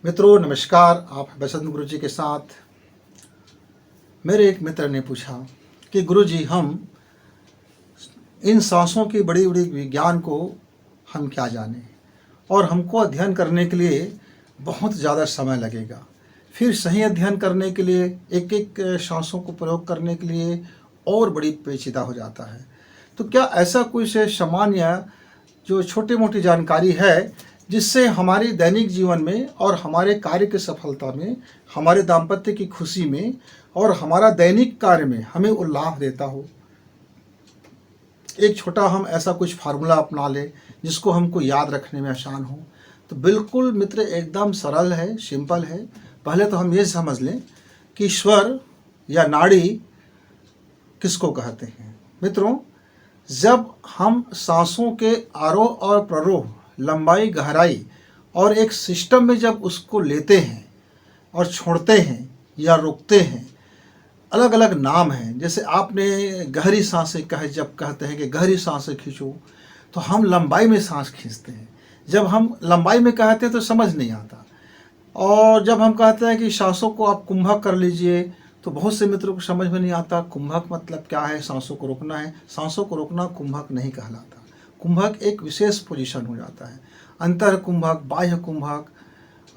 मित्रों नमस्कार। आप बसंत गुरु जी के साथ। मेरे एक मित्र ने पूछा कि गुरु जी, हम इन सांसों की बड़ी बड़ी विज्ञान को हम क्या जानें, और हमको अध्ययन करने के लिए बहुत ज़्यादा समय लगेगा। फिर सही अध्ययन करने के लिए एक एक सांसों को प्रयोग करने के लिए और बड़ी पेचीदा हो जाता है। तो क्या ऐसा कुछ सामान्य जो छोटी मोटी जानकारी है जिससे हमारी दैनिक जीवन में और हमारे कार्य की सफलता में, हमारे दाम्पत्य की खुशी में और हमारा दैनिक कार्य में हमें उल्लास देता हो? एक छोटा हम ऐसा कुछ फार्मूला अपना लें जिसको हमको याद रखने में आसान हो। तो बिल्कुल मित्र, एकदम सरल है, सिंपल है। पहले तो हम ये समझ लें कि स्वर या नाड़ी किसको कहते हैं। मित्रों, जब हम सांसों के आरोह और प्ररोह, लंबाई, गहराई और एक सिस्टम में जब उसको लेते हैं और छोड़ते हैं या रोकते हैं, अलग अलग नाम हैं। जैसे आपने गहरी सांसें जब कहते हैं कि गहरी सांसें खींचो, तो हम लंबाई में सांस खींचते हैं। जब हम लंबाई में कहते हैं तो समझ नहीं आता। और जब हम कहते हैं कि सांसों को आप कुंभक कर लीजिए, तो बहुत से मित्रों को समझ में नहीं आता कुंभक मतलब क्या है। सांसों को रोकना है, सांसों को रोकना कुंभक नहीं कहलाता। कुंभक एक विशेष पोजीशन हो जाता है। अंतर कुंभक, बाह्य कुंभक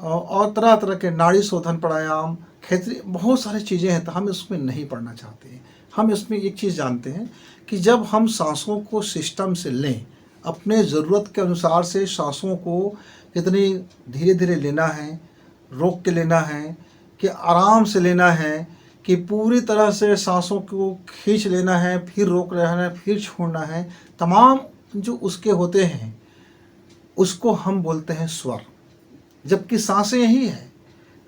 और तरह तरह के नाड़ी शोधन प्राणायाम, क्षेत्रीय बहुत सारी चीज़ें हैं, तो हम इसमें नहीं पढ़ना चाहते हैं। हम इसमें एक चीज़ जानते हैं कि जब हम सांसों को सिस्टम से लें, अपने ज़रूरत के अनुसार से सांसों को कितनी धीरे धीरे लेना है, रोक के लेना है कि आराम से लेना है, कि पूरी तरह से सांसों को खींच लेना है, फिर रोक रहना है, फिर छोड़ना है, तमाम जो उसके होते हैं उसको हम बोलते हैं स्वर। जबकि सांसें यही है,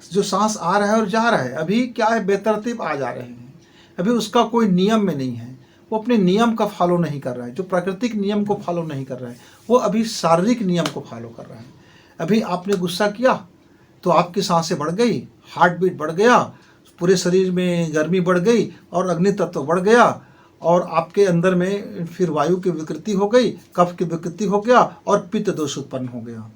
जो सांस आ रहा है और जा रहा है। अभी क्या है, बेतरतीब आ जा रहे हैं, अभी उसका कोई नियम में नहीं है। वो अपने नियम का फॉलो नहीं कर रहा है, जो प्राकृतिक नियम को फॉलो नहीं कर रहा है, वो अभी शारीरिक नियम को फॉलो कर रहा है। अभी आपने गुस्सा किया तो आपकी सांसें बढ़ गई, हार्ट बीट बढ़ गया, पूरे शरीर में गर्मी बढ़ गई और अग्नि तत्व बढ़ गया, और आपके अंदर में फिर वायु की विकृति हो गई, कफ की विकृति हो गया और पित्त दोष उत्पन्न हो गया।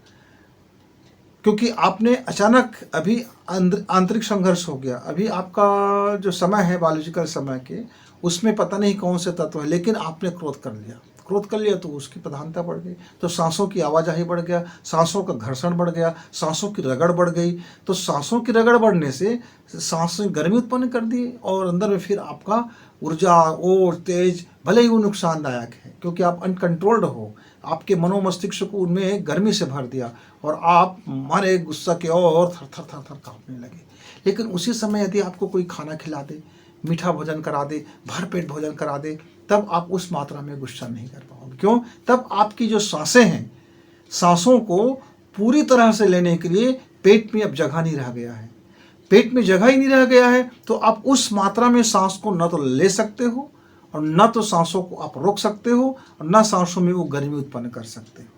क्योंकि आपने अचानक अभी आंतरिक संघर्ष हो गया। अभी आपका जो समय है बायोलॉजिकल समय के, उसमें पता नहीं कौन से तत्व है, लेकिन आपने क्रोध कर लिया। क्रोध कर लिया तो उसकी प्रधानता बढ़ गई, तो सांसों की आवाजाही बढ़ गया, सांसों का घर्षण बढ़ गया, सांसों की रगड़ बढ़ गई। तो सांसों की रगड़ बढ़ने से सांसें गर्मी उत्पन्न कर दी, और अंदर में फिर आपका ऊर्जा और तेज, भले ही वो नुकसानदायक है क्योंकि आप अनकंट्रोल्ड हो, आपके मनोमस्तिष्क को उनमें गर्मी से भर दिया और आप मारे गुस्सा के और थर थर थर थर कांपने लगे। लेकिन उसी समय यदि आपको कोई खाना खिला दे, मीठा भोजन करा दे, भरपेट भोजन करा दे, तब आप उस मात्रा में गुस्सा नहीं कर पाओगे। क्यों? तब आपकी जो सांसें हैं, सांसों को पूरी तरह से लेने के लिए पेट में अब जगह नहीं रह गया है। पेट में जगह ही नहीं रह गया है, तो आप उस मात्रा में सांस को न तो ले सकते हो और न तो सांसों को आप रोक सकते हो, और न सांसों में वो गर्मी उत्पन्न कर सकते हो।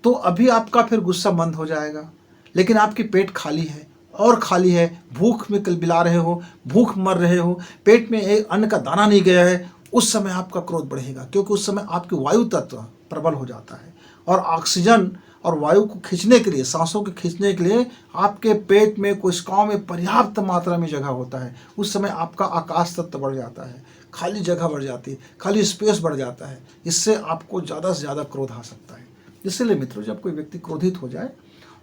तो अभी आपका फिर गुस्सा बंद हो जाएगा, लेकिन आपकी पेट खाली है और खाली है, भूख में किलबिला रहे हो, भूख मर रहे हो, पेट में एक अन्न का दाना नहीं गया है। उस समय आपका क्रोध बढ़ेगा, क्योंकि उस समय आपकी वायु तत्व प्रबल हो जाता है, और ऑक्सीजन और वायु को खींचने के लिए, सांसों को खींचने के लिए आपके पेट में, कोशिकाओं में पर्याप्त मात्रा में जगह होता है। उस समय आपका आकाश तत्व बढ़ जाता है, खाली जगह बढ़ जाती है, खाली स्पेस बढ़ जाता है। इससे आपको ज़्यादा से ज़्यादा क्रोध आ सकता है। इसलिए मित्रों, जब कोई व्यक्ति क्रोधित हो जाए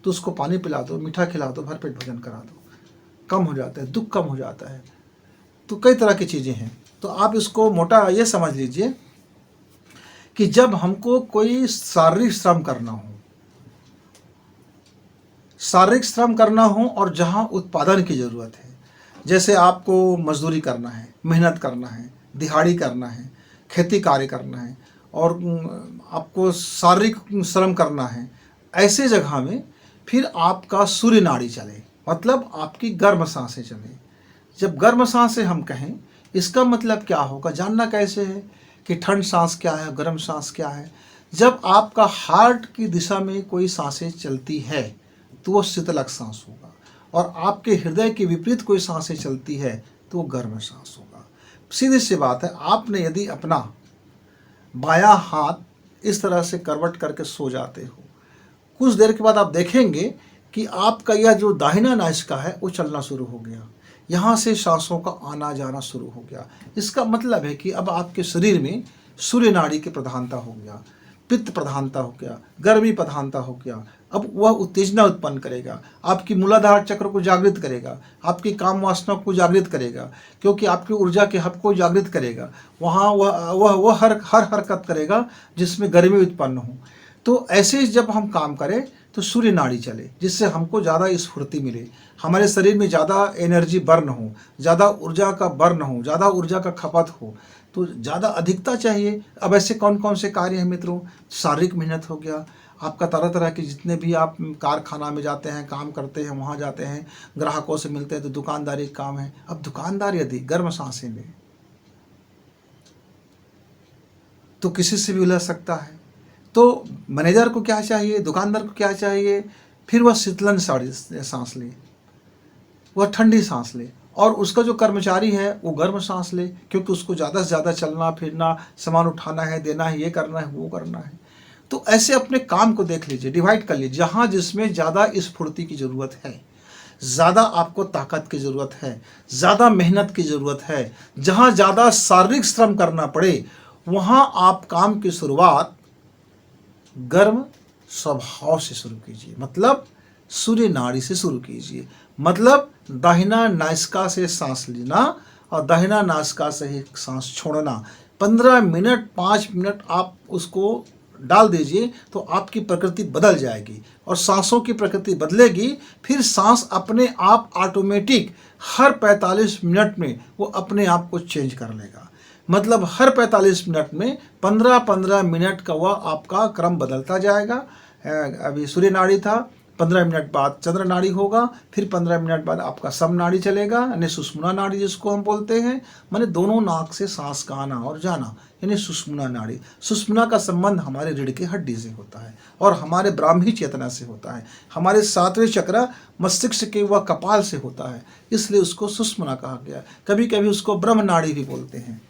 तो उसको पानी पिला दो, मीठा खिला दो, भरपेट भोजन करा दो, कम हो जाता है, दुख कम हो जाता है। तो कई तरह की चीज़ें हैं। तो आप इसको मोटा ये समझ लीजिए कि जब हमको कोई शारीरिक श्रम करना हो, और जहाँ उत्पादन की ज़रूरत है, जैसे आपको मजदूरी करना है, मेहनत करना है, दिहाड़ी करना है, खेती कार्य करना है, और आपको शारीरिक श्रम करना है, ऐसे जगह में फिर आपका सूर्य नाड़ी चले, मतलब आपकी गर्म सांसें चले। जब गर्म सांसें हम कहें, इसका मतलब क्या होगा, जानना कैसे है कि ठंड सांस क्या है, गर्म सांस क्या है। जब आपका हार्ट की दिशा में कोई सांसें चलती है तो वो शीतलक सांस होगा, और आपके हृदय के विपरीत कोई सांसें चलती है तो वो गर्म सांस होगा। सीधी सी बात है, आपने यदि अपना बायां हाथ इस तरह से करवट करके सो जाते हो, कुछ देर के बाद आप देखेंगे कि आपका यह जो दाहिना नासिका है वो चलना शुरू हो गया, यहाँ से सांसों का आना जाना शुरू हो गया। इसका मतलब है कि अब आपके शरीर में सूर्य नाड़ी की प्रधानता हो गया, पित्त प्रधानता हो गया, गर्मी प्रधानता हो गया। अब वह उत्तेजना उत्पन्न करेगा, आपकी मूलाधार चक्र को जागृत करेगा, आपकी काम वासना को जागृत करेगा, क्योंकि आपकी ऊर्जा के हब को जागृत करेगा। वहाँ वह हर हरकत करेगा जिसमें गर्मी उत्पन्न हो। तो ऐसे जब हम काम करें तो सूर्य नाड़ी चले, जिससे हमको ज़्यादा स्फूर्ति मिले, हमारे शरीर में ज़्यादा एनर्जी बर्न हो, ज़्यादा ऊर्जा का बर्न हो, ज़्यादा ऊर्जा का खपत हो, तो ज़्यादा अधिकता चाहिए। अब ऐसे कौन कौन से कार्य हैं मित्रों? शारीरिक मेहनत हो गया, आपका तरह तरह के जितने भी आप कारखाना में जाते हैं, काम करते हैं, वहाँ जाते हैं, ग्राहकों से मिलते हैं, तो दुकानदारी का काम है। अब दुकानदार यदि गर्म सांसें ले तो किसी से भी उलझ सकता है। तो मैनेजर को क्या चाहिए, दुकानदार को क्या चाहिए? फिर वह शीतलन सांस ले, वह ठंडी सांस ले, और उसका जो कर्मचारी है वो गर्म सांस ले, क्योंकि उसको ज़्यादा से ज़्यादा चलना फिरना, सामान उठाना है, देना है, ये करना है, वो करना है। तो ऐसे अपने काम को देख लीजिए, डिवाइड कर लीजिए, जहाँ जिसमें ज़्यादा स्फूर्ति की ज़रूरत है, ज़्यादा आपको ताकत की ज़रूरत है, ज़्यादा मेहनत की ज़रूरत है, जहाँ ज़्यादा शारीरिक श्रम करना पड़े, वहाँ आप काम की शुरुआत गर्म स्वभाव से शुरू कीजिए। मतलब सूर्य नाड़ी से शुरू कीजिए, मतलब दाहिना नासिका से सांस लेना और दाहिना नासिका से ही सांस छोड़ना। 15 मिनट 5 मिनट आप उसको डाल दीजिए तो आपकी प्रकृति बदल जाएगी, और सांसों की प्रकृति बदलेगी। फिर सांस अपने आप ऑटोमेटिक हर 45 मिनट में वो अपने आप को चेंज कर लेगा। मतलब हर 45 मिनट में 15-15 मिनट का वह आपका क्रम बदलता जाएगा। अभी सूर्य नाड़ी था, 15 मिनट बाद चंद्र नाड़ी होगा, फिर 15 मिनट बाद आपका सम नाड़ी चलेगा, यानी सुषुम्ना नाड़ी जिसको हम बोलते हैं, माने दोनों नाक से सांस का आना और जाना, यानी सुषुम्ना नाड़ी। सुषुम्ना का संबंध हमारे रीढ़ की हड्डी से होता है और हमारे ब्राह्मी चेतना से होता है। हमारे 7वें चक्र मस्तिष्क के व कपाल से होता है, इसलिए उसको सुषुम्ना कहा गया। कभी कभी उसको ब्रह्म नाड़ी भी बोलते हैं,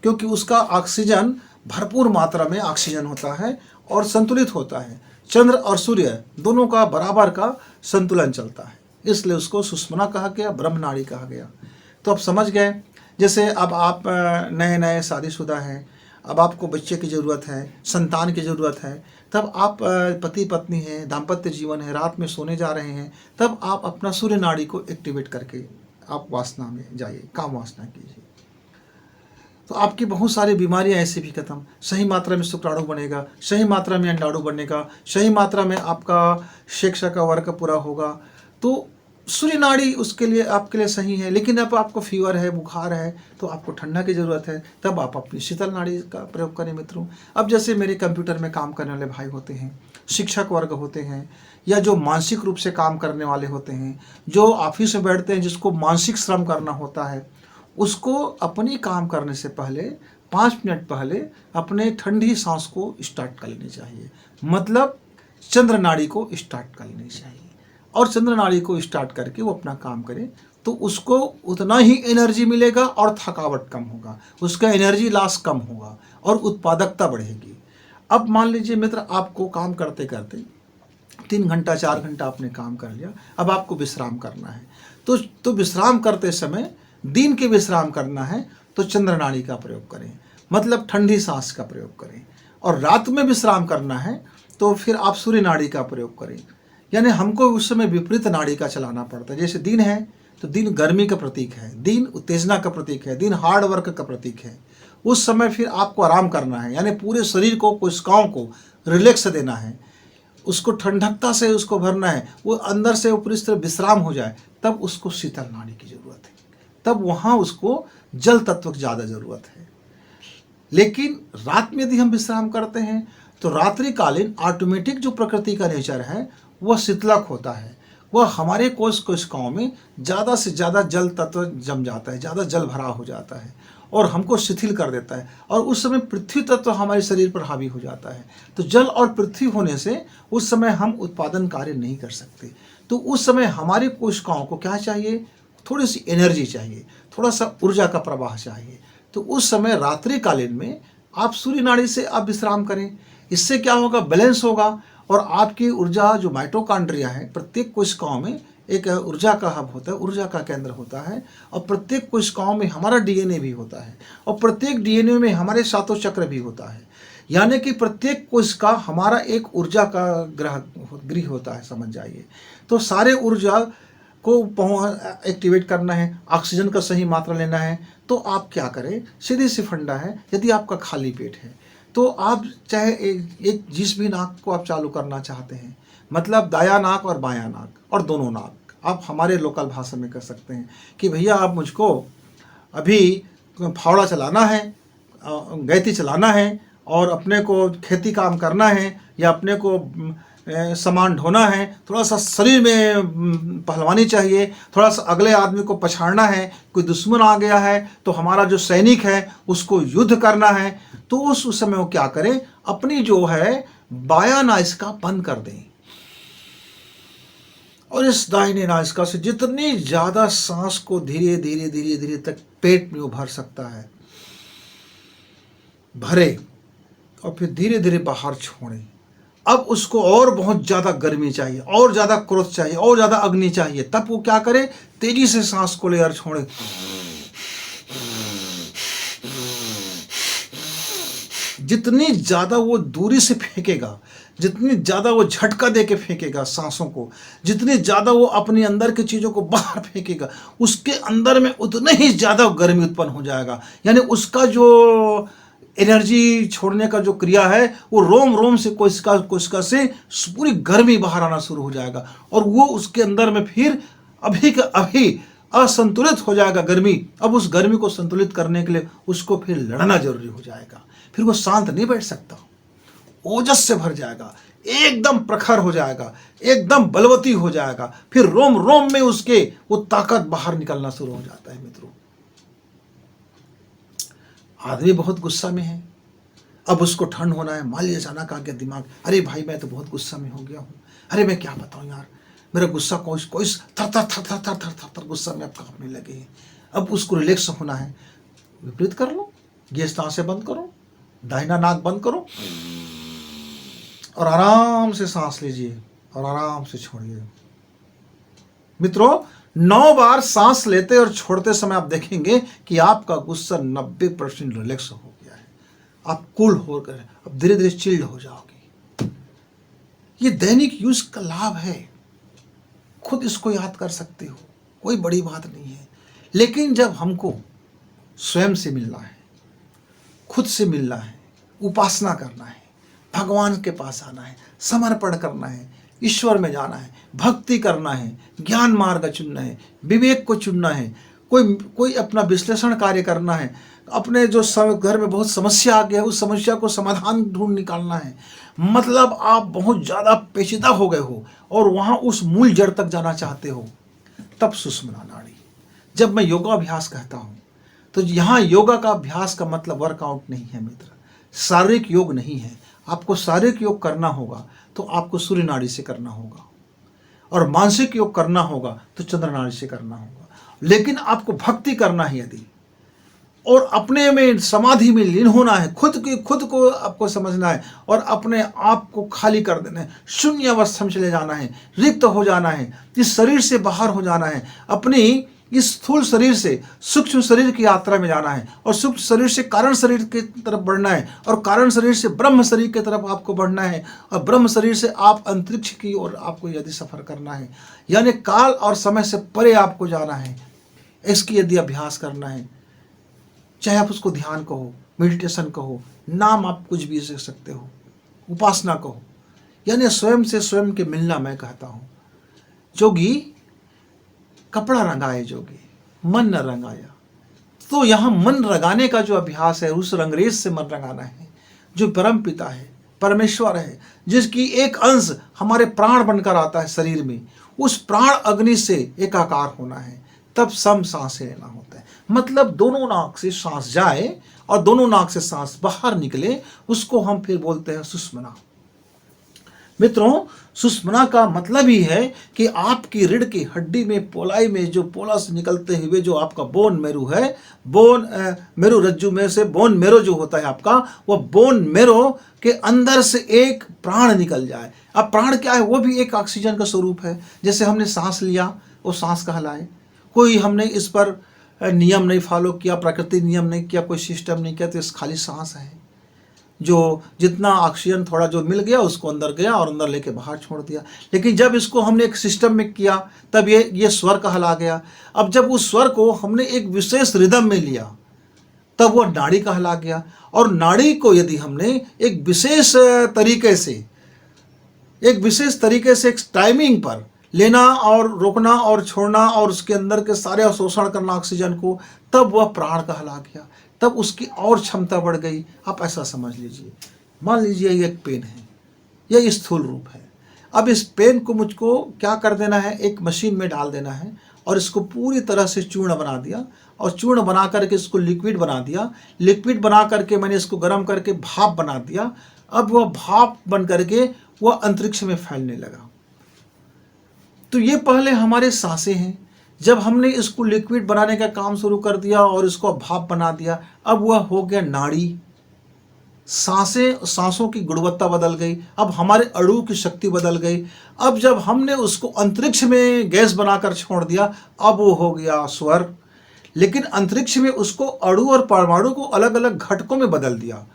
क्योंकि उसका ऑक्सीजन भरपूर मात्रा में ऑक्सीजन होता है और संतुलित होता है। चंद्र और सूर्य दोनों का बराबर का संतुलन चलता है, इसलिए उसको सुषुम्ना कहा गया, ब्रह्म नाड़ी कहा गया। तो अब समझ गए। जैसे अब आप नए नए शादीशुदा हैं, अब आपको बच्चे की ज़रूरत है, संतान की ज़रूरत है, तब आप पति पत्नी हैं, दाम्पत्य जीवन है, रात में सोने जा रहे हैं, तब आप अपना सूर्य नाड़ी को एक्टिवेट करके आप वासना में जाइए, काम वासना कीजिए, तो आपकी बहुत सारी बीमारियां ऐसे भी खत्म। सही मात्रा में शुक्राणु बनेगा, सही मात्रा में अंडाणु बनेगा, सही मात्रा में आपका सेक्स का वर्क पूरा होगा। तो सूर्य नाड़ी उसके लिए आपके लिए सही है। लेकिन अब आपको फीवर है, बुखार है, तो आपको ठंडा की ज़रूरत है, तब आप अपनी शीतल नाड़ी का प्रयोग करें मित्रों। अब जैसे मेरे कंप्यूटर में काम करने वाले भाई होते हैं, शिक्षक वर्ग होते हैं, या जो मानसिक रूप से काम करने वाले होते हैं, जो ऑफिस में बैठते हैं, जिसको मानसिक श्रम करना होता है, उसको अपनी काम करने से पहले 5 मिनट पहले अपने ठंडी सांस को स्टार्ट कर लेनी चाहिए। मतलब चंद्र नाड़ी को स्टार्ट कर लेनी चाहिए, और चंद्र नाड़ी को स्टार्ट करके वो अपना काम करे, तो उसको उतना ही एनर्जी मिलेगा और थकावट कम होगा, उसका एनर्जी लॉस कम होगा और उत्पादकता बढ़ेगी। अब मान लीजिए मित्र, आपको काम करते करते 3 घंटा 4 घंटा आपने काम कर लिया, अब आपको विश्राम करना है, तो विश्राम करते समय दिन के विश्राम करना है तो चंद्र नाड़ी का प्रयोग करें, मतलब ठंडी सांस का प्रयोग करें। और रात में विश्राम करना है तो फिर आप सूर्य नाड़ी का प्रयोग करें। यानी हमको उस समय विपरीत नाड़ी का चलाना पड़ता है। जैसे दिन है तो दिन गर्मी का प्रतीक है, दिन उत्तेजना का प्रतीक है, दिन हार्ड वर्क का प्रतीक है। उस समय फिर आपको आराम करना है, यानी पूरे शरीर को, कोशिकाओं को रिलैक्स देना है, उसको ठंडकता से उसको भरना है, वो अंदर से ऊपरी तरह विश्राम हो जाए, तब उसको शीतल नाड़ी की जरूरत है, तब वहाँ उसको जल तत्व की ज़्यादा ज़रूरत है। लेकिन रात में यदि हम विश्राम करते हैं तो रात्रिकालीन ऑटोमेटिक जो प्रकृति का नेचर है वह शीतलक होता है, वह हमारे कोशिकाओं में ज़्यादा से ज़्यादा जल तत्व जम जाता है, ज़्यादा जल भरा हो जाता है और हमको शिथिल कर देता है, और उस समय पृथ्वी तत्व हमारे शरीर पर हावी हो जाता है। तो जल और पृथ्वी होने से उस समय हम उत्पादन कार्य नहीं कर सकते। तो उस समय हमारे कोशिकाओं को क्या चाहिए? थोड़ी सी एनर्जी चाहिए, थोड़ा सा ऊर्जा का प्रवाह चाहिए। तो उस समय रात्रिकालीन में आप सूर्य नाड़ी से आप विश्राम करें, इससे क्या होगा? बैलेंस होगा और आपकी ऊर्जा जो माइटोकॉन्ड्रिया है, प्रत्येक कोशिकाओं में एक ऊर्जा का हब होता है, ऊर्जा का केंद्र होता है, और प्रत्येक कोशिकाओं में हमारा डीएनए भी होता है, और प्रत्येक डीएनए में हमारे सातों चक्र भी होता है। यानी कि प्रत्येक कोशिका हमारा एक ऊर्जा का गृह होता है, समझ जाइए। तो सारे ऊर्जा को एक्टिवेट करना है, ऑक्सीजन का सही मात्रा लेना है, तो आप क्या करें, सीधी सी फंडा है, यदि आपका खाली पेट है तो आप चाहे एक जिस भी नाक को आप चालू करना चाहते हैं, मतलब दायां नाक और बायां नाक और दोनों नाक, आप हमारे लोकल भाषा में कर सकते हैं कि भैया आप मुझको अभी फावड़ा चलाना है, गैती चलाना है, और अपने को खेती काम करना है, या अपने को सामान ढोना है, थोड़ा सा शरीर में पहलवानी चाहिए, थोड़ा सा अगले आदमी को पछाड़ना है, कोई दुश्मन आ गया है तो हमारा जो सैनिक है उसको युद्ध करना है, तो उस समय वो क्या करें, अपनी जो है बायां नासिका बंद कर दें, और इस दाहिने नासिका से जितनी ज़्यादा सांस को धीरे धीरे धीरे धीरे तक पेट में वो भर सकता है भरे, और फिर धीरे धीरे बाहर छोड़ें। अब उसको और बहुत ज़्यादा गर्मी चाहिए, और ज़्यादा क्रोध चाहिए, और ज़्यादा अग्नि चाहिए, तब वो क्या करे, तेजी से सांस को ले और छोड़े। जितनी ज़्यादा वो दूरी से फेंकेगा, जितनी ज़्यादा वो झटका दे के फेंकेगा सांसों को, जितनी ज़्यादा वो अपने अंदर की चीज़ों को बाहर फेंकेगा, उसके अंदर में उतने ही ज़्यादा गर्मी उत्पन्न हो जाएगा। यानी उसका जो एनर्जी छोड़ने का जो क्रिया है वो रोम रोम से कोशिका से पूरी गर्मी बाहर आना शुरू हो जाएगा, और वो उसके अंदर में फिर अभी का अभी असंतुलित हो जाएगा गर्मी। अब उस गर्मी को संतुलित करने के लिए उसको फिर लड़ना जरूरी हो जाएगा, फिर वो शांत नहीं बैठ सकता, ओजस से भर जाएगा, एकदम प्रखर हो जाएगा, एकदम बलवती हो जाएगा, फिर रोम रोम में उसके वो ताकत बाहर निकलना शुरू हो जाता है। मित्रों, आदमी बहुत गुस्सा में है, अब उसको ठंड होना है, मान लिया अचानक आ गया दिमाग, अरे भाई मैं तो बहुत गुस्सा में हो गया हूँ, अरे मैं क्या बताऊँ यार, मेरा गुस्सा कोई थर थर थर थर थर थर थर थर गुस्सा में अब कांपने लगे हैं। अब उसको रिलैक्स होना है, विपरीत कर लो, गैस सांसें बंद करो, दाहिना नाक बंद करो, और आराम से सांस लीजिए और आराम से छोड़िए। मित्रों, 9 बार सांस लेते और छोड़ते समय आप देखेंगे कि आपका गुस्सा 90% रिलैक्स हो गया है, आप कूल हो गए, अब धीरे धीरे चिल्ड हो जाओगे। ये दैनिक यूज का लाभ है, खुद इसको याद कर सकते हो, कोई बड़ी बात नहीं है। लेकिन जब हमको स्वयं से मिलना है, खुद से मिलना है, उपासना करना है, भगवान के पास आना है, समर्पण करना है, ईश्वर में जाना है, भक्ति करना है, ज्ञान मार्ग चुनना है, विवेक को चुनना है, कोई अपना विश्लेषण कार्य करना है, अपने जो घर में बहुत समस्या आ गया है उस समस्या को समाधान ढूंढ निकालना है, मतलब आप बहुत ज़्यादा पेचीदा हो गए हो और वहाँ उस मूल जड़ तक जाना चाहते हो, तब सुषुम्ना नाड़ी। जब मैं योगाभ्यास कहता हूँ तो यहाँ योगा का अभ्यास का मतलब वर्कआउट नहीं है मित्र, शारीरिक योग नहीं है। आपको शारीरिक योग करना होगा तो आपको सूर्य नाड़ी से करना होगा, और मानसिक योग करना होगा तो चंद्र नाड़ी से करना होगा। लेकिन आपको भक्ति करना है यदि, और अपने में समाधि में लीन होना है, खुद को आपको समझना है और अपने आप को खाली कर देना है, शून्य अवस्था में चले जाना है, रिक्त हो जाना है, इस शरीर से बाहर हो जाना है, अपनी इस स्थूल शरीर से सूक्ष्म शरीर की यात्रा में जाना है, और सूक्ष्म शरीर से कारण शरीर की तरफ बढ़ना है, और कारण शरीर से ब्रह्म शरीर की तरफ आपको बढ़ना है, और ब्रह्म शरीर से आप अंतरिक्ष की ओर आपको यदि सफर करना है, यानी काल और समय से परे आपको जाना है, इसकी यदि अभ्यास करना है, चाहे आप उसको ध्यान कहो, मेडिटेशन कहो, नाम आप कुछ भी दे सकते हो, उपासना कहो, यानी स्वयं से स्वयं के मिलना। मैं कहता हूँ जोगी कपड़ा रंगाए जोगी, मन न रंगाया। तो यहाँ मन रंगाने का जो अभ्यास है, उस रंगरेज से मन रंगाना है जो परम पिता है, परमेश्वर है, जिसकी एक अंश हमारे प्राण बनकर आता है शरीर में, उस प्राण अग्नि से एकाकार होना है, तब सम सांसें लेना होता है। मतलब दोनों नाक से सांस जाए और दोनों नाक से सांस बाहर निकले, उसको हम फिर बोलते हैं सुषुम्ना। मित्रों, सुषमना का मतलब ही है कि आपकी रीढ़ की हड्डी में, पोलाई में जो पोला से निकलते हुए जो आपका बोन मेरो है, मेरो रज्जु में से बोन मेरो जो होता है आपका, वह बोन मेरो के अंदर से एक प्राण निकल जाए। अब प्राण क्या है? वो भी एक ऑक्सीजन का स्वरूप है। जैसे हमने सांस लिया, वो सांस कहलाए। कोई हमने इस पर नियम नहीं फॉलो किया, प्रकृति नियम नहीं किया, कोई सिस्टम नहीं किया, तो इस खाली सांस है जो जितना ऑक्सीजन थोड़ा जो मिल गया उसको अंदर गया और अंदर लेके बाहर छोड़ दिया। लेकिन जब इसको हमने एक सिस्टम में किया तब ये स्वर कहला गया। अब जब उस स्वर को हमने एक विशेष रिदम में लिया तब वह नाड़ी कहला गया। और नाड़ी को यदि हमने एक विशेष तरीके से एक टाइमिंग पर लेना और रोकना और छोड़ना और उसके अंदर के सारे अवशोषण करना ऑक्सीजन को, तब वह प्राण कहला गया। तब उसकी और क्षमता बढ़ गई। आप ऐसा समझ लीजिए, मान लीजिए ये एक पेन है, यह स्थूल रूप है। अब इस पेन को मुझको क्या कर देना है? एक मशीन में डाल देना है और इसको पूरी तरह से चूर्ण बना दिया और चूर्ण बना करके इसको लिक्विड बना दिया। लिक्विड बना करके मैंने इसको गर्म करके भाप बना दिया। अब वह भाप बन करके वह अंतरिक्ष में फैलने लगा। तो ये पहले हमारे सांसें हैं। जब हमने इसको लिक्विड बनाने का काम शुरू कर दिया और इसको भाप बना दिया, अब वह हो गया नाड़ी। सांसों की गुणवत्ता बदल गई। अब हमारे अणु की शक्ति बदल गई। अब जब हमने उसको अंतरिक्ष में गैस बनाकर छोड़ दिया, अब वो हो गया स्वर। लेकिन अंतरिक्ष में उसको अणु और परमाणु को अलग अलग घटकों में बदल दिया,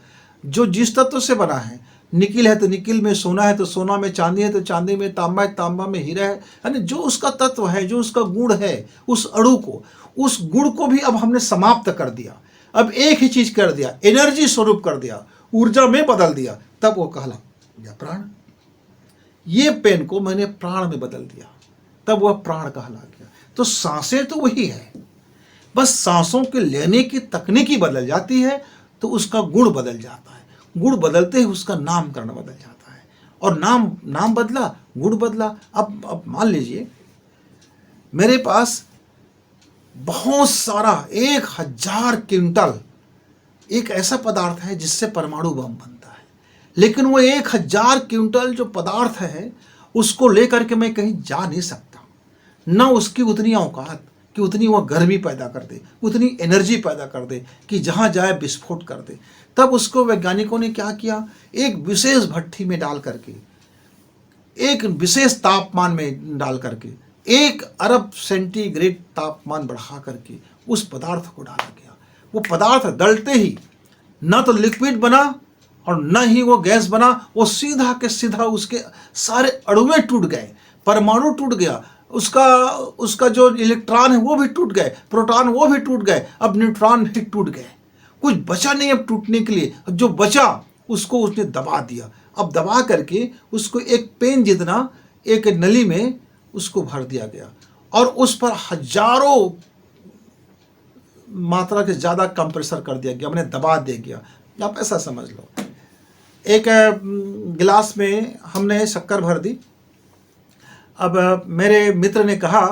जो जिस तत्व से बना है। निकिल है तो निकिल में, सोना है तो सोना में, चांदी है तो चांदी में, तांबा है तांबा में, हीरा है। यानी जो उसका तत्व है, जो उसका गुण है, उस अणु को, उस गुण को भी अब हमने समाप्त कर दिया। अब एक ही चीज कर दिया, एनर्जी स्वरूप कर दिया, ऊर्जा में बदल दिया। तब वो कहला गया प्राण। ये पेन को मैंने प्राण में बदल दिया, तब वह प्राण कहला गया। तो सांसें तो वही है, बस सांसों के लेने की तकनीकी बदल जाती है तो उसका गुण बदल जाता है। गुण बदलते ही उसका नामकरण बदल जाता है। और नाम बदला, गुण बदला। अब मान लीजिए मेरे पास बहुत सारा 1000 क्विंटल एक ऐसा पदार्थ है जिससे परमाणु बम बनता है। लेकिन वो 1000 क्विंटल जो पदार्थ है उसको लेकर के मैं कहीं जा नहीं सकता। ना उसकी उतनी औकात कि उतनी वह गर्मी पैदा कर दे, उतनी एनर्जी पैदा कर दे कि जहाँ जाए विस्फोट कर दे। तब उसको वैज्ञानिकों ने क्या किया? एक विशेष भट्ठी में डाल करके, एक विशेष तापमान में डाल करके, 1 अरब सेंटीग्रेड तापमान बढ़ा करके उस पदार्थ को डाला गया। वो पदार्थ डलते ही न तो लिक्विड बना और न ही वो गैस बना, वो सीधा के सीधा उसके सारे अणुएं टूट गए, परमाणु टूट गया, उसका जो इलेक्ट्रॉन है वो भी टूट गए, प्रोटॉन वो भी टूट गए, अब न्यूट्रॉन भी टूट गए। कुछ बचा नहीं अब टूटने के लिए। जो बचा उसको उसने दबा दिया। अब दबा करके उसको एक पेन जितना एक नली में उसको भर दिया गया और उस पर हजारों मात्रा के ज़्यादा कंप्रेसर कर दिया गया, मैंने दबा दिया गया। आप ऐसा समझ लो, एक गिलास में हमने शक्कर भर दी। अब मेरे मित्र ने कहा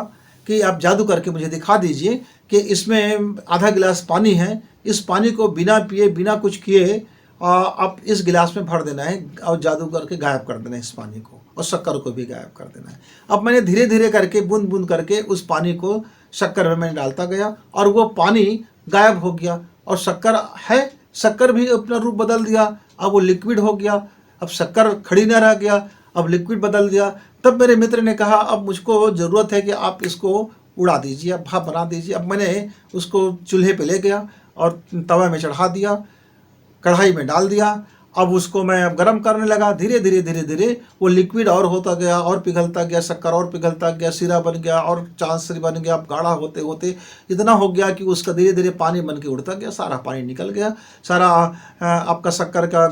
कि आप जादू करके मुझे दिखा दीजिए कि इसमें आधा गिलास पानी है, इस पानी को बिना पिए बिना कुछ किए आप इस गिलास में भर देना है और जादू करके गायब कर देना है इस पानी को, और शक्कर को भी गायब कर देना है। अब मैंने धीरे धीरे करके बूंद बूंद करके उस पानी को शक्कर में मैंने डालता गया और वो पानी गायब हो गया। और शक्कर भी अपना रूप बदल दिया, अब वो लिक्विड हो गया। अब शक्कर खड़ी न रह गया, अब लिक्विड बदल दिया। तब मेरे मित्र ने कहा अब मुझको ज़रूरत है कि आप इसको उड़ा दीजिए, अब भाप बना दीजिए। अब मैंने उसको चूल्हे पे ले गया और तवा में चढ़ा दिया, कढ़ाई में डाल दिया। अब उसको मैं अब गर्म करने लगा। धीरे धीरे वो लिक्विड और होता गया और पिघलता गया, शक्कर और पिघलता गया, सीरा बन गया और चाशनी बन गया। अब गाढ़ा होते होते इतना हो गया कि उसका धीरे धीरे पानी बन के उड़ता गया, सारा पानी निकल गया, सारा आपका शक्कर का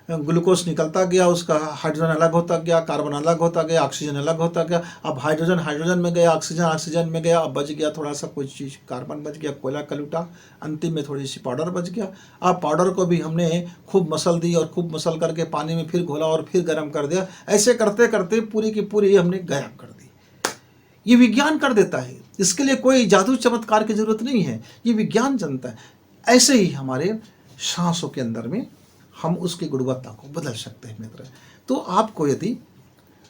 ग्लूकोज निकलता गया, उसका हाइड्रोजन अलग होता गया, कार्बन अलग होता गया, ऑक्सीजन अलग होता गया। अब हाइड्रोजन में गया, ऑक्सीजन में गया। अब बच गया थोड़ा सा कुछ चीज़, कार्बन बच गया, कोयला कलूटा, अंतिम में थोड़ी सी पाउडर बच गया। अब पाउडर को भी हमने खूब मसल दी और खूब मसल करके पानी में फिर घोला और फिर गर्म कर दिया। ऐसे करते करते पूरी की पूरी हमने गायब कर दी। ये विज्ञान कर देता है, इसके लिए कोई जादू चमत्कार की जरूरत नहीं है, ये विज्ञान जानता है। ऐसे ही हमारे सांसों के अंदर में हम उसकी गुणवत्ता को बदल सकते हैं मित्र। तो आपको यदि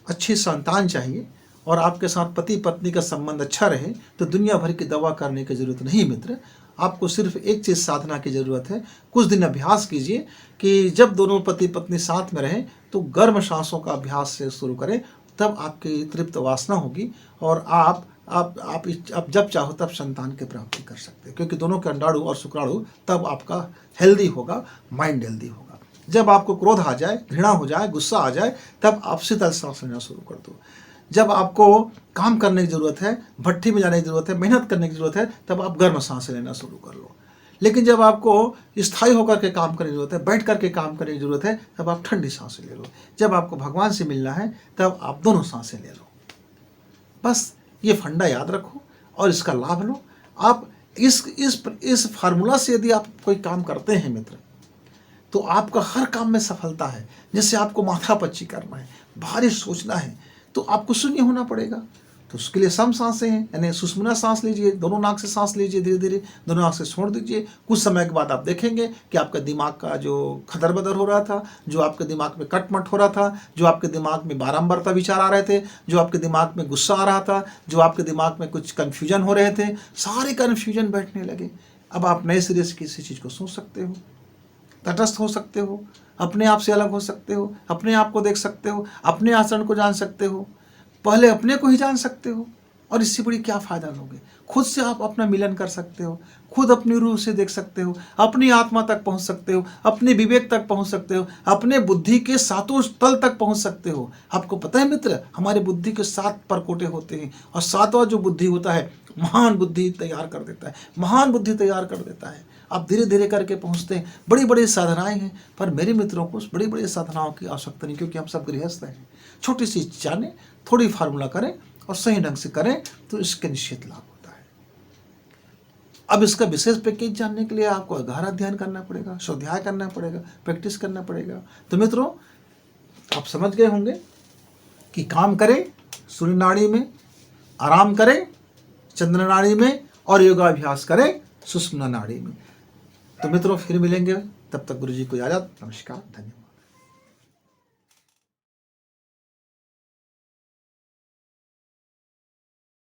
अच्छी संतान चाहिए और आपके साथ पति पत्नी का संबंध अच्छा रहे तो दुनिया भर की दवा करने की ज़रूरत नहीं मित्र। आपको सिर्फ एक चीज़ साधना की ज़रूरत है। कुछ दिन अभ्यास कीजिए कि जब दोनों पति पत्नी साथ में रहें तो गर्म सांसों का अभ्यास से शुरू करें, तब आपकी तृप्त वासना होगी और आप जब चाहो तब संतान की प्राप्ति कर सकते हैं, क्योंकि दोनों के अंडाणु और शुक्राणु तब आपका हेल्दी होगा, माइंड हेल्दी होगा। जब आपको क्रोध आ जाए, घृणा हो जाए, गुस्सा आ जाए, तब आप शीतल सांस लेना शुरू कर दो। जब आपको काम करने की ज़रूरत है, भट्टी में जाने की ज़रूरत है, मेहनत करने की ज़रूरत है, तब आप गर्म सांसें लेना शुरू कर लो। लेकिन जब आपको स्थायी होकर के काम करने की ज़रूरत है, बैठ कर के काम करने की ज़रूरत है, तब आप ठंडी सांसें ले लो। जब आपको भगवान से मिलना है तब आप दोनों सांसें ले लो। बस ये फंडा याद रखो और इसका लाभ लो। आप इस फार्मूला से यदि आप कोई काम करते हैं मित्र, तो आपका हर काम में सफलता है। जैसे आपको माथापच्ची करना है, भारी सोचना है, तो आपको शून्य होना पड़ेगा। तो उसके लिए सम सांसें हैं, यानी सुषुम्ना सांस लीजिए, दोनों नाक से सांस लीजिए, धीरे धीरे दोनों नाक से छोड़ दीजिए। कुछ समय के बाद आप देखेंगे कि आपका दिमाग का जो खदर बदर हो रहा था, जो आपके दिमाग में कटमट हो रहा था, जो आपके दिमाग में बारंबारता विचार आ रहे थे, जो आपके दिमाग में गुस्सा आ रहा था, जो आपके दिमाग में कुछ कन्फ्यूजन हो रहे थे, सारे कन्फ्यूजन बैठने लगे। अब आप नए सिरे से किसी चीज़ को सोच सकते हो, तटस्थ हो सकते हो, अपने आप से अलग हो सकते हो, अपने आप को देख सकते हो, अपने आचरण को जान सकते हो, पहले अपने को ही जान सकते हो। और इससे बड़ी क्या फ़ायदा लोगे? खुद से आप अपना मिलन कर सकते हो, खुद अपनी रूह से देख सकते हो, अपनी आत्मा तक पहुंच सकते हो, अपने विवेक तक पहुंच सकते हो, अपने बुद्धि के सातों तल तक पहुंच सकते हो। आपको पता है मित्र, हमारे बुद्धि के 7 परकोटे होते हैं और 7वां जो बुद्धि होता है महान बुद्धि तैयार कर देता है, महान बुद्धि तैयार कर देता है। आप धीरे धीरे करके पहुंचते हैं। बड़ी बड़ी साधनाएं हैं, पर मेरे मित्रों को बड़ी बड़ी साधनाओं की आवश्यकता नहीं, क्योंकि हम सब गृहस्थ हैं। छोटी सी जाने, थोड़ी फार्मूला करें और सही ढंग से करें तो इसके निश्चित लाभ होता है। अब इसका विशेष पैकेज जानने के लिए आपको गहरा ध्यान करना पड़ेगा, स्वाध्याय करना पड़ेगा, प्रैक्टिस करना पड़ेगा। तो मित्रों, आप समझ गए होंगे कि काम करें सूर्य नाड़ी में, आराम करें चंद्र नाड़ी में और योगाभ्यास करें सुषुम्ना नाड़ी में। तो मित्रों, फिर मिलेंगे, तब तक गुरु जी को इजाजत। नमस्कार, धन्यवाद।